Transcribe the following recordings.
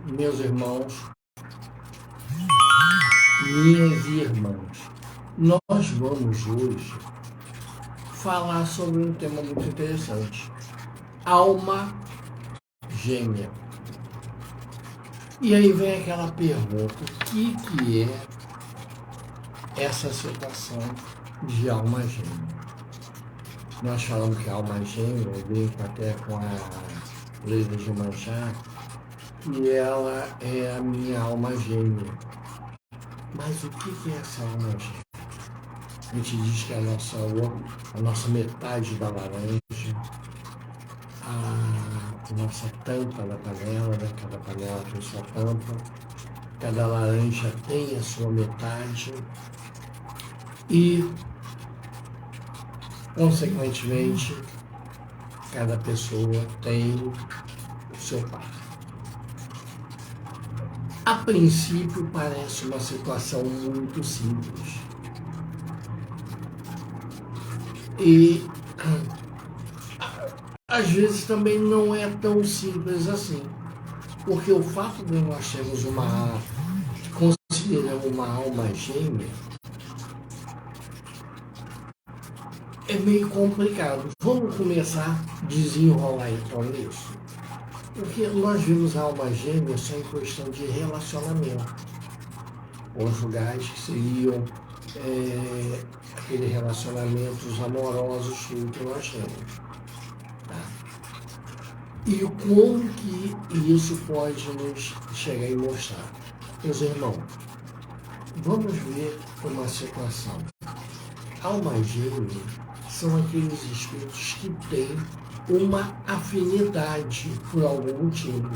Meus irmãos, minhas irmãs, nós vamos hoje falar sobre um tema muito interessante: alma gêmea. E aí vem aquela pergunta: o que é essa situação de alma gêmea? Nós falamos que a alma gêmea, eu brinco até com a Leila de Manchá, que ela é a minha alma gêmea. Mas o que é essa alma gêmea? A gente diz que é a nossa metade da laranja, a nossa tampa da panela, né? Cada panela tem sua tampa, cada laranja tem a sua metade e, consequentemente, cada pessoa tem o seu par. A princípio parece uma situação muito simples. E às vezes também não é tão simples assim. Porque o fato de nós termos consideramos uma alma gêmea é meio complicado. Vamos começar a desenrolar então isso. Porque nós vimos a alma gêmea só em questão de relacionamento. Conjugais que seriam aqueles relacionamentos amorosos que nós temos. Tá? E como que isso pode nos chegar e mostrar? Meus irmãos, vamos ver uma situação. Alma gêmea são aqueles espíritos que têm uma afinidade por algum motivo,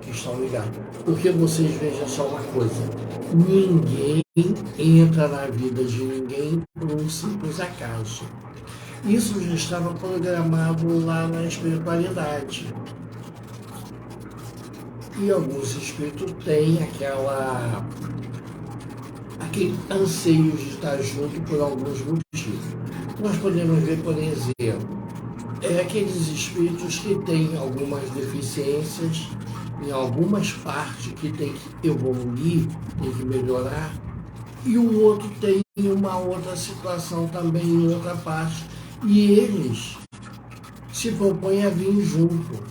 que estão ligados. Porque vocês vejam só uma coisa: ninguém entra na vida de ninguém por um simples acaso. Isso já estava programado lá na espiritualidade. E alguns espíritos têm aquele anseio de estar junto por alguns motivos. Nós podemos ver, por exemplo, aqueles espíritos que têm algumas deficiências em algumas partes que tem que evoluir, tem que melhorar, e o outro tem uma outra situação também em outra parte, e eles se propõem a vir junto,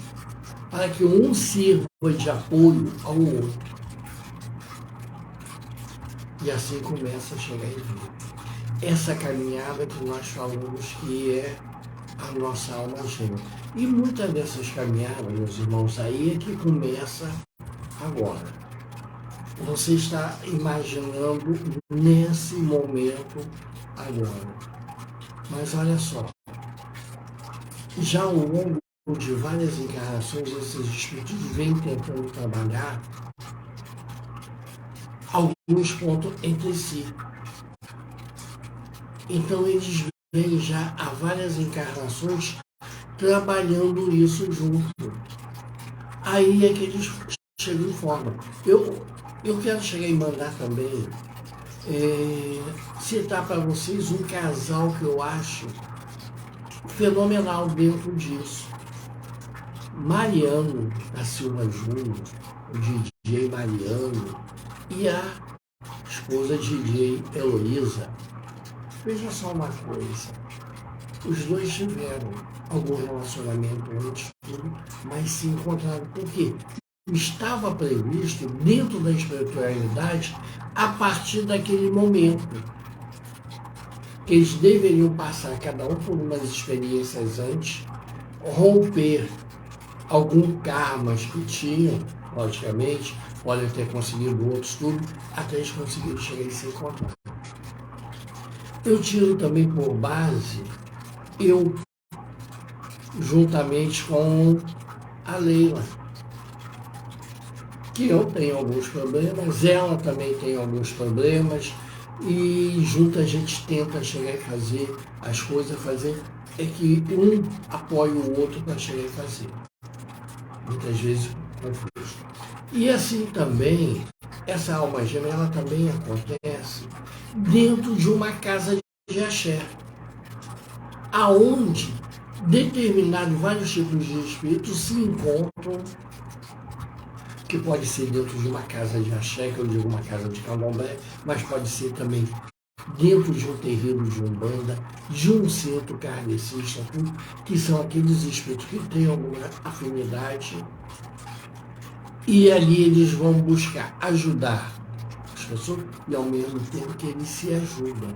para que um sirva de apoio ao outro. E assim começa a chegar em vida. Essa caminhada que nós falamos que é a nossa alma gêmea. E muitas dessas caminhadas, meus irmãos, aí é que começa agora. Você está imaginando nesse momento agora. Mas olha só, já ao longo de várias encarnações, esses espíritos vêm tentando trabalhar alguns pontos entre si. Então eles vêm já há várias encarnações trabalhando isso junto. Aí é que eles chegam em forma. Eu quero chegar e mandar também citar para vocês um casal que eu acho fenomenal dentro disso. Mariano da Silva Júnior, o DJ Mariano, e a esposa DJ Heloísa. Veja só uma coisa, os dois tiveram algum relacionamento antes, mas se encontraram porque estava previsto dentro da espiritualidade a partir daquele momento que eles deveriam passar cada um por umas experiências antes, romper algum karmas que tinham, logicamente, podem ter conseguido outros tudo, até eles conseguirem chegar e se encontrar. Eu tiro também por base, eu, juntamente com a Leila, que eu tenho alguns problemas, ela também tem alguns problemas, e junto a gente tenta chegar e fazer as coisas, é que um apoia o outro para chegar e fazer. Muitas vezes confuso. E assim também, essa alma gêmea, ela também acontece dentro de uma casa de axé, aonde determinados vários tipos de espíritos se encontram que pode ser dentro de uma casa de axé, que eu digo uma casa de candomblé, mas pode ser também dentro de um terreiro de umbanda, de um centro kardecista, que são aqueles espíritos que têm alguma afinidade, e ali eles vão buscar ajudar as pessoas e ao mesmo tempo que eles se ajudam.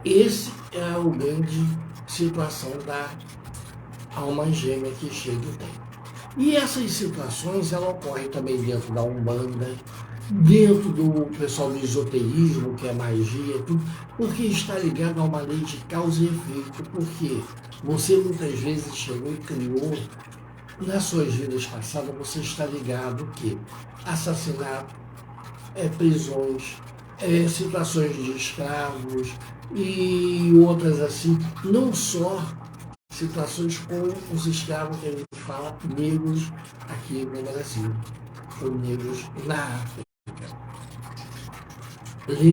Esse é a grande situação da alma gêmea que chega e tem. E essas situações, ela ocorrem também dentro da Umbanda, dentro do pessoal do esoterismo, que é magia, tudo, porque está ligado a uma lei de causa e efeito, porque você muitas vezes chegou e criou, nas suas vidas passadas, você está ligado que assassinato, prisões, situações de escravos e outras assim, não só situações com os escravos que a gente fala negros aqui no Brasil, ou negros na África.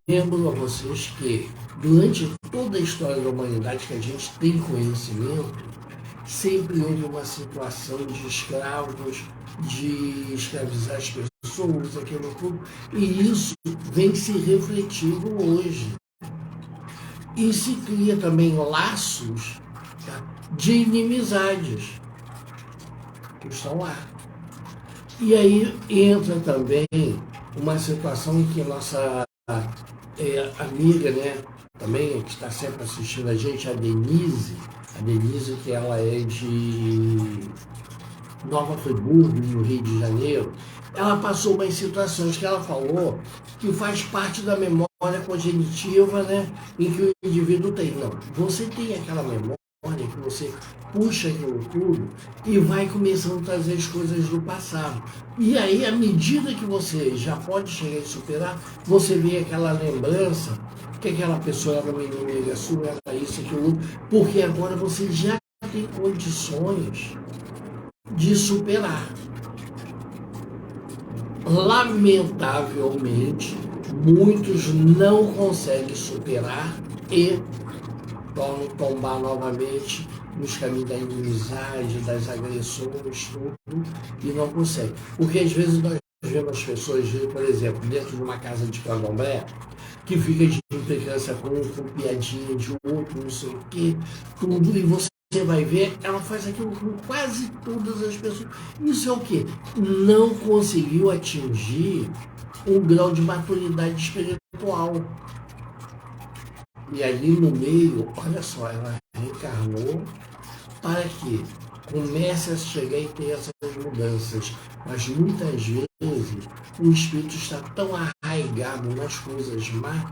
Lembro a vocês que durante toda a história da humanidade que a gente tem conhecimento, sempre houve uma situação de escravos, de escravizar as pessoas, aquilo tudo, e isso vem se refletindo hoje. E se cria também laços, tá, de inimizades que estão lá. E aí entra também uma situação em que nossa amiga, né, também, que está sempre assistindo a gente, a Denise, que ela é de Nova Friburgo, no Rio de Janeiro, ela passou umas situações que ela falou que faz parte da memória cognitiva, né, em que o indivíduo tem. Não, você tem aquela memória que você puxa aquilo tudo e vai começando a trazer as coisas do passado. E aí, à medida que você já pode chegar e superar, você vê aquela lembrança que aquela pessoa era uma inimiga sua, era isso, aquilo, porque agora você já tem condições de superar. Lamentavelmente, muitos não conseguem superar e tornam tombar novamente nos caminhos da inimizade, das agressões, tudo, e não conseguem. Porque às vezes nós vemos pessoas, por exemplo, dentro de uma casa de candomblé, que fica de implicância com piadinha de outro, não sei o quê, tudo, e você vai ver, ela faz aquilo com quase todas as pessoas. Isso é o quê? Não conseguiu atingir um grau de maturidade espiritual. E ali no meio, olha só, ela reencarnou para que comece a chegar e ter essas mudanças. Mas muitas vezes o espírito está tão arraigado nas coisas más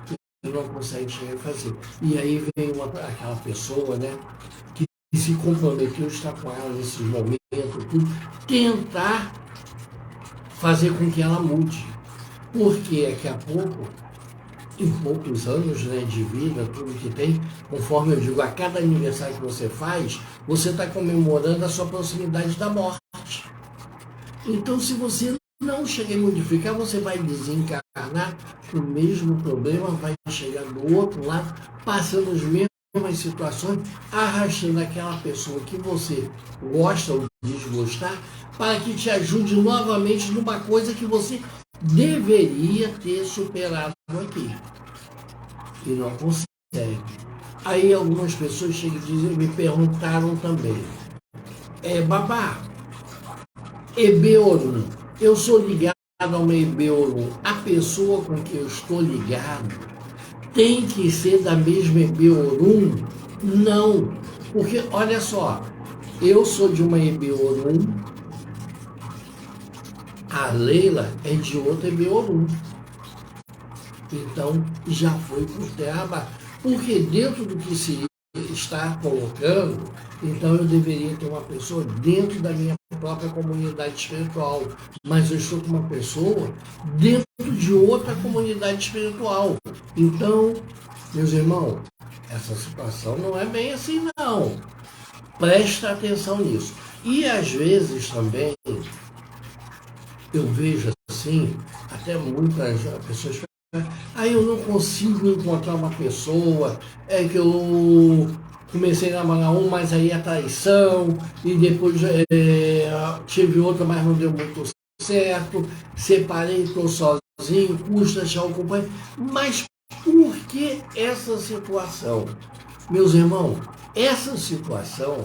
que não consegue chegar e fazer. E aí vem aquela pessoa, né, que se comprometeu a estar com ela nesses momentos, tudo, tentar fazer com que ela mude. Porque daqui a pouco, em poucos anos, né, de vida, tudo que tem, conforme eu digo, a cada aniversário que você faz, você está comemorando a sua proximidade da morte. Então, se você não chegar a modificar, você vai desencarnar, o mesmo problema vai chegar do outro lado, passando as mesmas situações, arrastando aquela pessoa que você gosta ou desgostar, para que te ajude novamente numa coisa que você deveria ter superado aqui. E não consegue. Aí algumas pessoas chegam e dizem, me perguntaram também, Babá, Ebeorum, eu sou ligado a uma Ebeorum, a pessoa com que eu estou ligado tem que ser da mesma Ebeorum? Não, porque olha só, eu sou de uma Ebeorum, a Leila é de outra Ebeorum. Então, já foi por terra, porque dentro do que se está colocando, então eu deveria ter uma pessoa dentro da minha própria comunidade espiritual, mas eu estou com uma pessoa dentro de outra comunidade espiritual. Então, meus irmãos, essa situação não é bem assim, não. Presta atenção nisso. E às vezes também, eu vejo assim, até muitas pessoas falam, eu não consigo encontrar uma pessoa, é que eu comecei a namorar um, mas aí é traição, e depois tive outra, mas não deu muito certo, separei, estou sozinho, custa achar um companheiro. Mas por que essa situação? Meus irmãos, essa situação,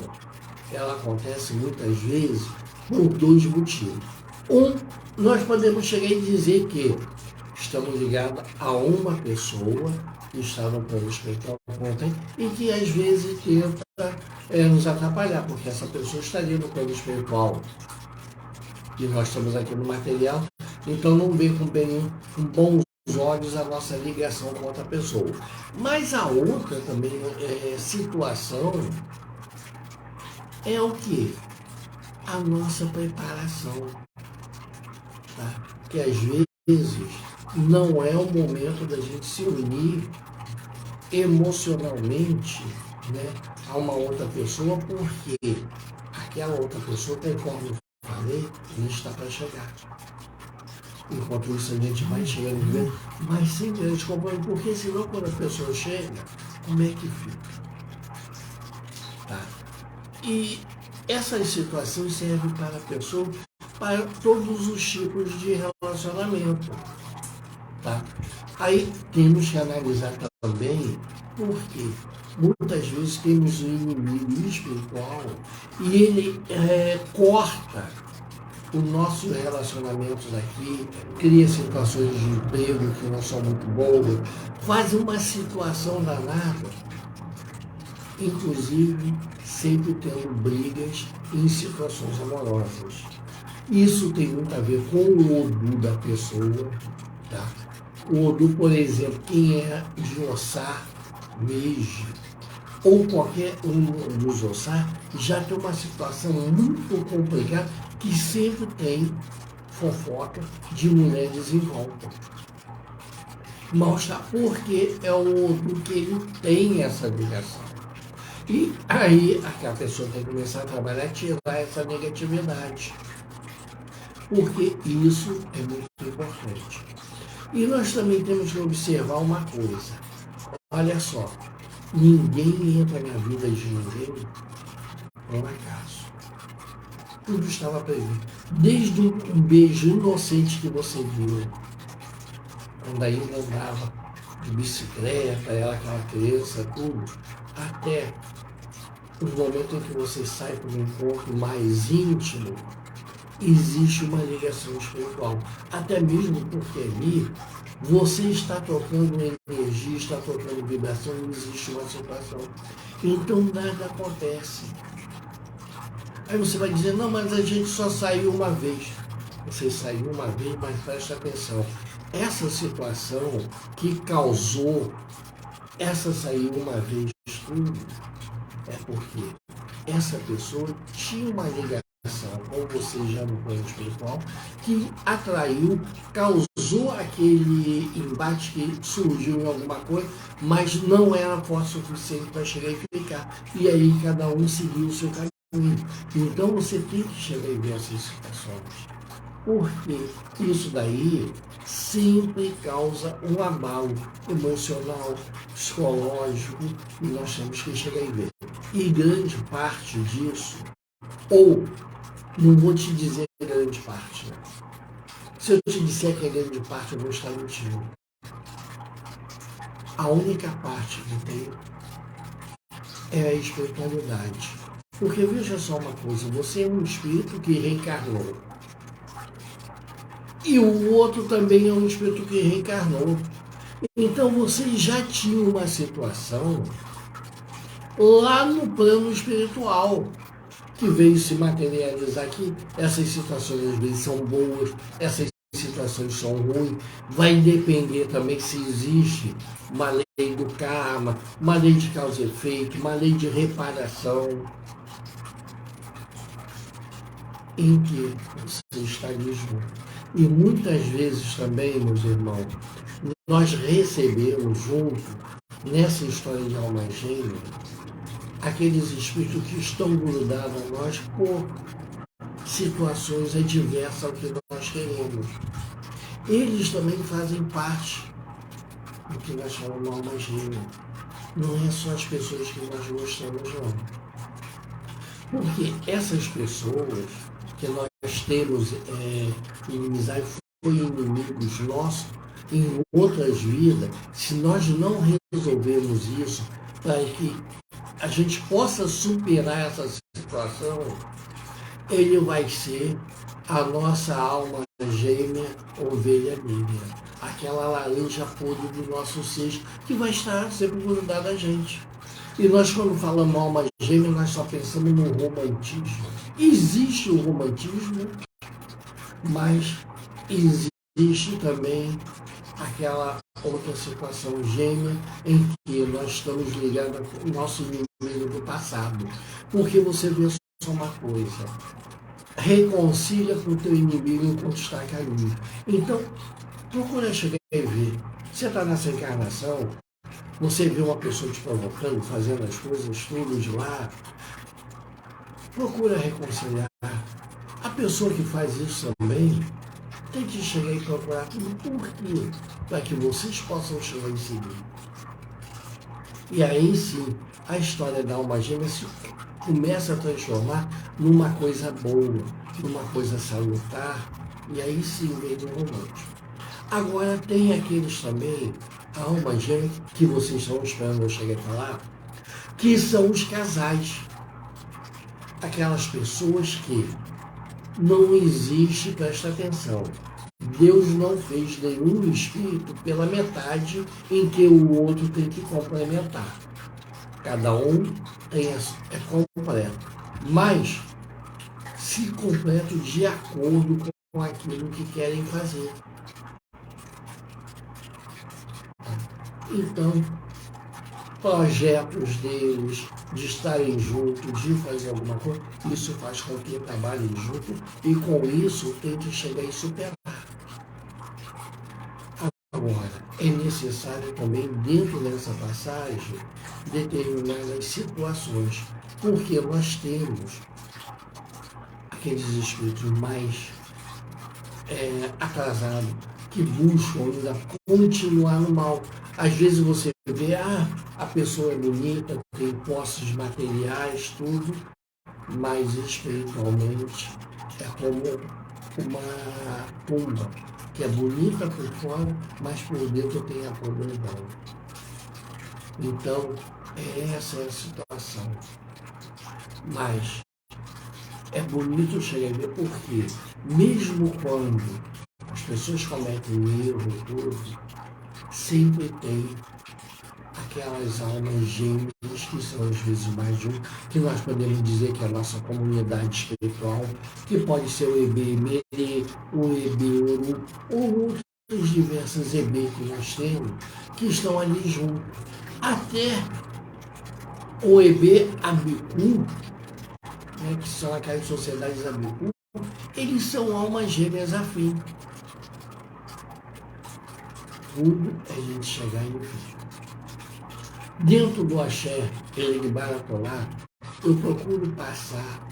ela acontece muitas vezes por dois motivos. Um, nós podemos chegar e dizer que estamos ligados a uma pessoa que está no plano espiritual e que às vezes tenta nos atrapalhar, porque essa pessoa estaria no plano espiritual e nós estamos aqui no material, então não vê com bons olhos a nossa ligação com outra pessoa. Mas a outra também situação é o que? A nossa preparação. Tá? Que às vezes não é o momento da gente se unir emocionalmente, né, a uma outra pessoa, porque aquela outra pessoa, conforme eu falei, não está para chegar. Enquanto isso, a gente vai chegando, mas sem grande companhia, porque senão, quando a pessoa chega, como é que fica? Tá? E essas situações servem para a pessoa, para todos os tipos de relacionamento. Tá? Aí temos que analisar também porque muitas vezes temos um inimigo espiritual e ele corta os nossos relacionamentos aqui, cria situações de emprego que não são muito boas, faz uma situação danada, inclusive sempre tendo brigas em situações amorosas. Isso tem muito a ver com o Odu da pessoa, tá? O Odu, por exemplo, quem é de Ossá, Meiji, ou qualquer um dos Ossá, já tem uma situação muito complicada que sempre tem fofoca de mulheres em volta. Mostra porque é o Odu que ele tem essa ligação. E aí aquela pessoa tem que começar a trabalhar, tirar essa negatividade. Porque isso é muito importante. E nós também temos que observar uma coisa. Olha só, ninguém entra na vida de ninguém por acaso. Tudo estava previsto. Desde um beijo inocente que você viu, quando ainda andava de bicicleta, ela aquela criança, tudo, até os momentos em que você sai para um encontro mais íntimo, existe uma ligação espiritual. Até mesmo porque ali você está trocando energia, está trocando vibração, não existe uma situação. Então nada acontece. Aí você vai dizer, não, mas a gente só saiu uma vez. Você saiu uma vez, mas preste atenção. Essa situação que causou essa sair uma vez tudo, é porque essa pessoa tinha uma ligação com você já no plano espiritual, que atraiu, causou aquele embate que surgiu em alguma coisa, mas não era forte o suficiente para chegar e ficar. E aí cada um seguiu o seu caminho. Então você tem que chegar e ver essas situações. Porque isso daí sempre causa um abalo emocional, psicológico, e nós temos que chegar e ver. E grande parte disso, ou não vou te dizer grande parte, né? Se eu te disser que é grande parte, eu vou estar mentindo. A única parte que tem é a espiritualidade. Porque veja só uma coisa, você é um espírito que reencarnou. E o outro também é um espírito que reencarnou. Então você já tinha uma situação lá no plano espiritual que veio se materializar aqui. Essas situações às vezes são boas, essas situações são ruins. Vai depender também se existe uma lei do karma, uma lei de causa e efeito, uma lei de reparação, em que você está ali junto. E muitas vezes também, meus irmãos, nós recebemos junto, nessa história de alma gêmea, aqueles espíritos que estão grudados a nós por situações adversas ao que nós queremos. Eles também fazem parte do que nós chamamos de alma gêmea. Não é só as pessoas que nós gostamos, não. Porque essas pessoas que nós nós temos inimizade, foi inimigos nossos em outras vidas, se nós não resolvermos isso, para que a gente possa superar essa situação, ele vai ser a nossa alma gêmea, ovelha negra. Aquela laranja podre do nosso ser, que vai estar sempre grudada a gente. E nós, quando falamos alma gêmea, nós só pensamos no romantismo. Existe o romantismo, mas existe também aquela outra situação gêmea em que nós estamos ligados ao nosso inimigo do passado. Porque você vê só uma coisa: reconcilia com o teu inimigo enquanto está a caminho. Então, procura chegar e ver. Você está nessa encarnação, você vê uma pessoa te provocando, fazendo as coisas tudo de lá, procura reconciliar. A pessoa que faz isso também tem que chegar e procurar tudo. Por quê? Para que vocês possam chegar em seguida. E aí sim, a história da alma gêmea se começa a transformar numa coisa boa, numa coisa salutar, e aí sim vem o romântico. Agora tem aqueles também, a alma gêmea, que vocês estão esperando eu chegar a falar, que são os casais. Aquelas pessoas que não existe, presta atenção, Deus não fez nenhum espírito pela metade em que o outro tem que complementar. Cada um é completo, mas se completo de acordo com aquilo que querem fazer. Então, projetos deles, de estarem juntos, de fazer alguma coisa, isso faz com que trabalhem juntos e com isso tente chegar e superar. Agora, é necessário também, dentro dessa passagem, determinadas situações, porque nós temos aqueles espíritos mais atrasados, que buscam ainda continuar no mal. Às vezes você vê, a pessoa é bonita, tem posses materiais, tudo, mas espiritualmente é como uma tumba, que é bonita por fora, mas por dentro tem a podridão. Então, essa é a situação. Mas é bonito chegar e ver porque, mesmo quando as pessoas cometem erro e tudo, sempre tem aquelas almas gêmeas que são às vezes mais de um, que nós podemos dizer que é a nossa comunidade espiritual, que pode ser o EB-Merê, o EB-Oru, ou outros diversos EB que nós temos, que estão ali junto. Até o EB-Abiku, que são aquelas sociedades Abiku, eles são almas gêmeas afins. Tudo é a gente chegar em ver. Dentro do Axé, ele Baratolá, eu procuro passar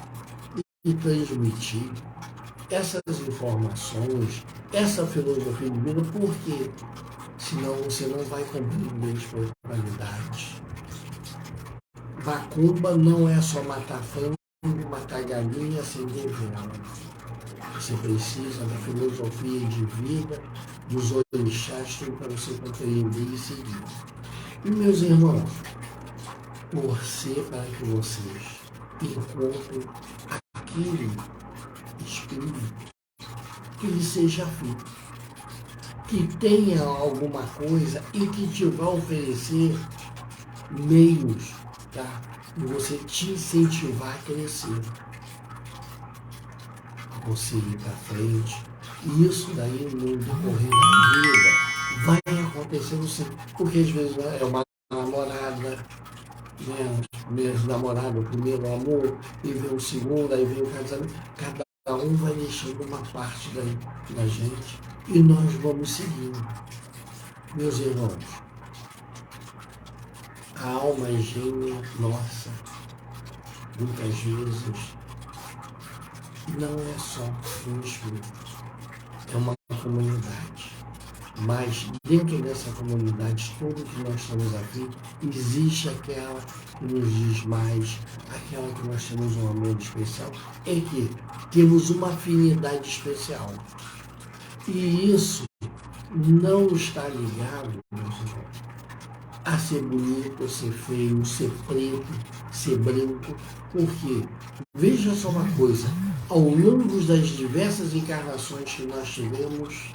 e transmitir essas informações, essa filosofia de vida, porque senão você não vai compreender a espiritualidade. Macumba não é só matar frango, matar galinha, acender vela. Você precisa da filosofia de vida, dos orixás, tudo para você compreender e seguir. E meus irmãos, torcer para que vocês encontrem aquele espírito que lhe seja afim, que tenha alguma coisa e que te vai oferecer meios, tá? E você te incentivar a crescer, a você ir para frente. E isso daí, no decorrer da vida, vai acontecendo sempre. Porque às vezes é uma namorada, mesmo namorado, o primeiro amor, e vem o segundo, aí vem o casamento. Cada um vai deixando uma parte da gente e nós vamos seguindo. Meus irmãos, a alma gêmea nossa, muitas vezes, não é só um espírito, é uma comunidade. Mas dentro dessa comunidade, todos nós estamos aqui, existe aquela que nos diz mais, aquela que nós temos um amor especial, é que temos uma afinidade especial. E isso não está ligado, meus irmãos, a ser bonito, ser feio, ser preto, ser branco, porque, veja só uma coisa, ao longo das diversas encarnações que nós tivemos,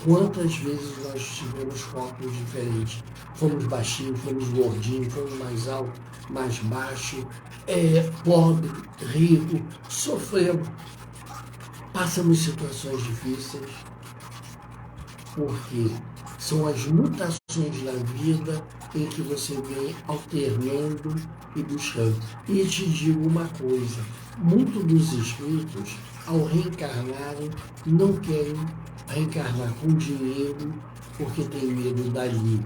quantas vezes nós tivemos corpos diferentes? Fomos baixinhos, fomos gordinhos, fomos mais altos, mais baixo, pobre, rico, sofremos, passamos situações difíceis, porque são as mutações da vida em que você vem alternando e buscando. E te digo uma coisa, muitos dos espíritos, ao reencarnarem, não querem reencarnar com dinheiro, porque tem medo dali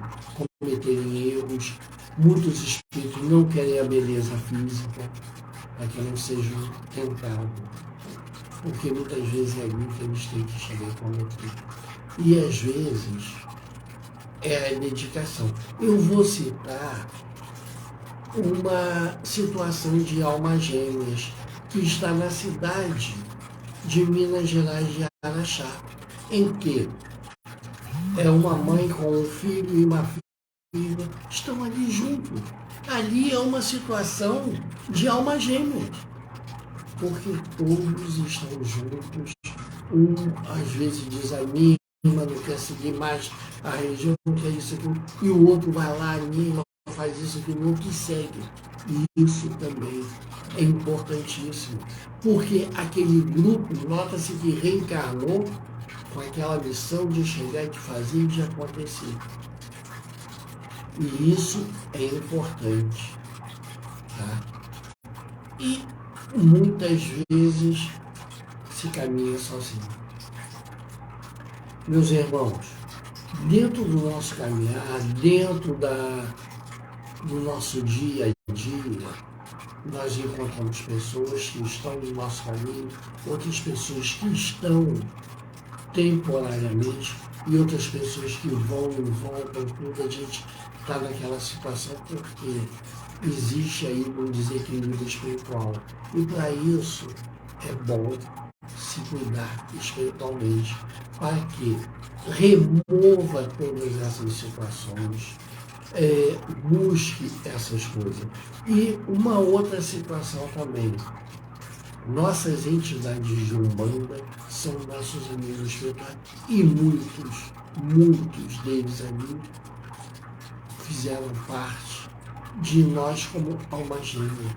cometerem erros. Muitos espíritos não querem a beleza física, para que não sejam tentados, porque muitas vezes é ali que eles têm que chegar e cometer. E às vezes é a dedicação. Eu vou citar uma situação de almas gêmeas que está na cidade de Minas Gerais de Araxá, em que é uma mãe com um filho e uma filha estão ali juntos. Ali é uma situação de almas gêmeas, porque todos estão juntos. Um às vezes desanima, não quer seguir mais a religião, não quer isso aqui, e o outro vai lá, anima, faz isso aqui, o outro segue. E isso também é importantíssimo, porque aquele grupo, nota-se que reencarnou com aquela missão de chegar, de fazer e de acontecer. E isso é importante. Tá? E muitas vezes se caminha sozinho. Meus irmãos, dentro do nosso caminhar, dentro do nosso dia a dia, nós encontramos pessoas que estão no nosso caminho, outras pessoas que estão temporariamente e outras pessoas que vão e voltam, tudo. A gente está naquela situação porque existe aí um desequilíbrio espiritual. E para isso é bom se cuidar espiritualmente, para que remova todas essas situações, busque essas coisas. E uma outra situação também, nossas entidades de Umbanda são nossos amigos espirituais e muitos deles ali fizeram parte de nós como alma gêmea.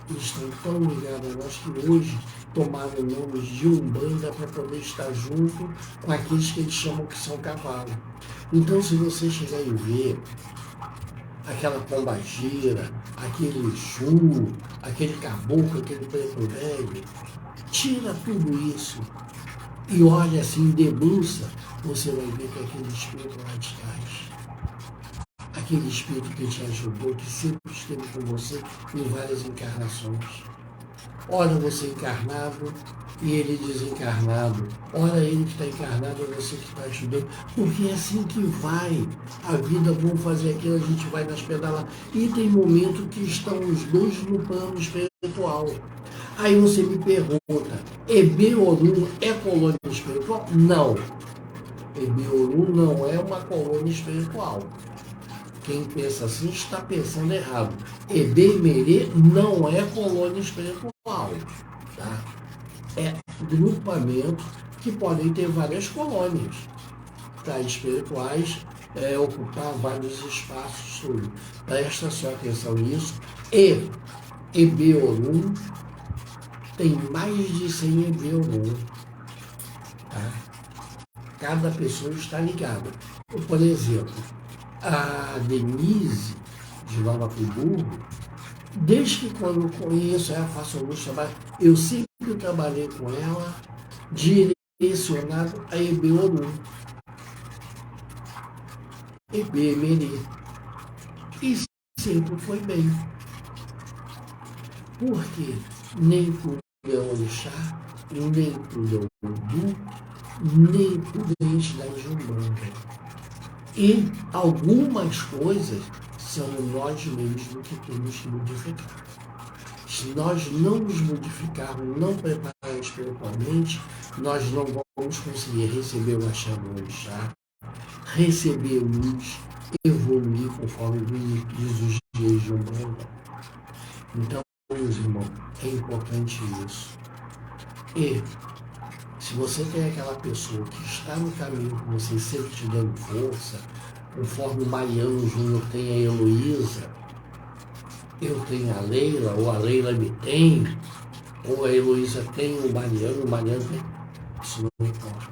Eles estão tão ligados a nós que hoje tomaram nomes de Umbanda para poder estar junto com aqueles que eles chamam que são cavalos. Então, se você chegar e ver aquela pombagira, aquele Exu, aquele caboclo, aquele preto velho, tira tudo isso e olha assim, debruça, você vai ver que aquele espírito lá de trás, aquele espírito que te ajudou, que sempre esteve com você em várias encarnações. Ora você encarnado e ele desencarnado. Ora ele que está encarnado é você que está ajudando. Porque é assim que vai. A vida, vamos fazer aquilo, a gente vai nas pedaladas. E tem momento que estão os dois no plano espiritual. Aí você me pergunta, Ebeorum é colônia espiritual? Não. Ebeorum não é uma colônia espiritual. Quem pensa assim está pensando errado. Ebemerê não é colônia espiritual. Tá? É grupamento que podem ter várias colônias, tá? Espirituais, ocupar vários espaços. Tudo. Presta sua atenção nisso. E Ebeorum tem mais de 100 Ebeorum. Tá? Cada pessoa está ligada. Por exemplo, a Denise, de Nova Friburgo, desde que quando eu conheço ela, faço alguns trabalhos, eu sempre trabalhei com ela direcionado a Ebeorum, Ebemerê. E sempre foi bem. Porque nem tudo é orixá, nem tudo é Odu, nem tudo é entidade de Umbanda. E algumas coisas são nós mesmos que temos que modificar. Se nós não nos modificarmos, não prepararmos espiritualmente, nós não vamos conseguir receber o axé do orixá, receber luz, evoluir conforme diz os dias de Umbanda. Então, meus irmãos, é importante isso. E se você tem aquela pessoa que está no caminho com você, sempre te dando força, conforme o Mariano Júnior tem a Heloísa, eu tenho a Leila, ou a Leila me tem, ou a Heloísa tem o Mariano tem. Isso não importa.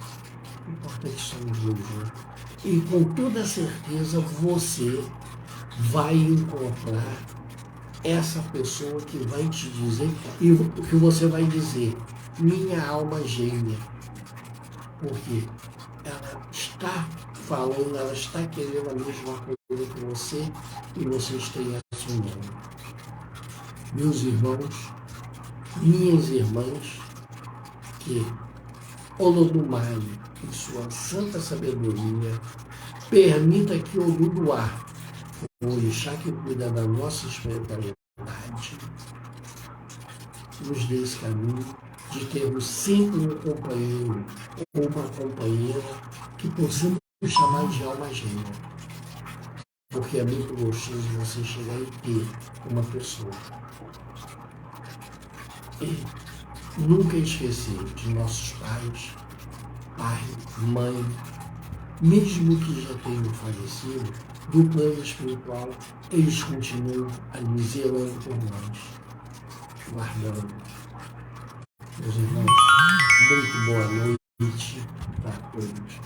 O importante somos dois juntos. E com toda certeza você vai encontrar essa pessoa que vai te dizer, e o que você vai dizer, minha alma gêmea. Porque ela está falando, ela está querendo a mesma coisa que você e vocês têm essa união. Meus irmãos, minhas irmãs, que Olodumare, em sua santa sabedoria, permita que Oloduá, o orixá que cuida da nossa espiritualidade, nos dê esse caminho de termos sempre um companheiro ou uma companheira que possamos chamar de alma gêmea. Porque é muito gostoso você chegar e ter uma pessoa. E nunca esquecer de nossos pais, pai, mãe, mesmo que já tenham falecido, do plano espiritual, eles continuam ali zelando por nós, guardando. Meus irmãos, muito boa noite para todos.